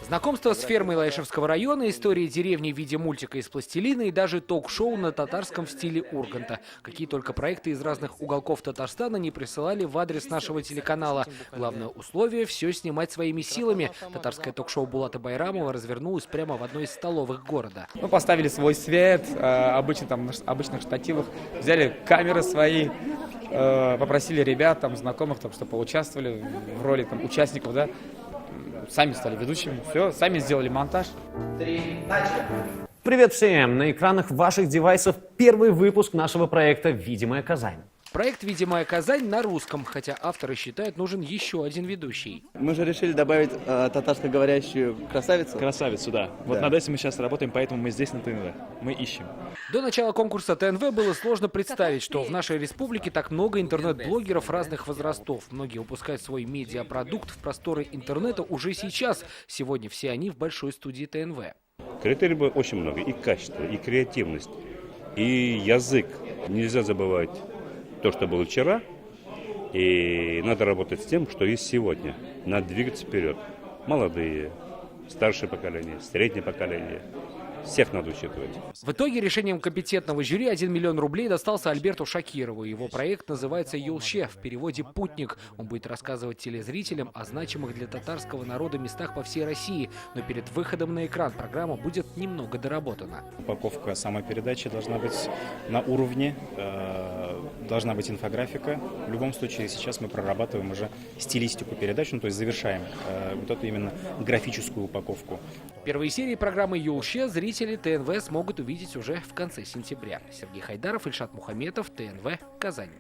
Знакомство с фермой Лаишевского района, истории деревни в виде мультика из пластилина и даже ток-шоу на татарском в стиле Урганта. Какие только проекты из разных уголков Татарстана не присылали в адрес нашего телеканала. Главное условие – все снимать своими силами. Татарское ток-шоу Булата Байрамова развернулось прямо в одной из столовых города. Мы поставили свой свет, обычно там на обычных штативах, взяли камеры свои, попросили ребят, там, знакомых, там, чтобы поучаствовали в роли там, участников, да. Сами стали ведущими, все, сами сделали монтаж. Привет всем! На экранах ваших девайсов первый выпуск нашего проекта «Видимая Казань». Проект «Видимая Казань» на русском, хотя авторы считают, нужен еще один ведущий. Мы же решили добавить татарскоговорящую красавицу. Красавицу, да. Вот над этим мы сейчас работаем, поэтому мы здесь на ТНВ. Мы ищем. До начала конкурса ТНВ было сложно представить, что в нашей республике так много интернет-блогеров разных возрастов. Многие выпускают свой медиапродукт в просторы интернета уже сейчас. Сегодня все они в большой студии ТНВ. Критерий очень много. И качество, и креативность, и язык. Нельзя забывать то, что было вчера, и надо работать с тем, что есть сегодня. Надо двигаться вперед. Молодые, старшее поколение, среднее поколение. Всех надо учитывать. В итоге решением компетентного жюри 1 миллион рублей достался Альберту Шакирову. Его проект называется «Юлше», в переводе «Путник». Он будет рассказывать телезрителям о значимых для татарского народа местах по всей России. Но перед выходом на экран программа будет немного доработана. Упаковка самой передачи должна быть на уровне, должна быть инфографика. В любом случае сейчас мы прорабатываем уже стилистику передач, то есть завершаем вот эту именно графическую упаковку. Первые серии программы «Юлше» зрители ТНВ смогут увидеть уже в конце сентября. Сергей Хайдаров, Ильшат Мухаметов, ТНВ, Казань.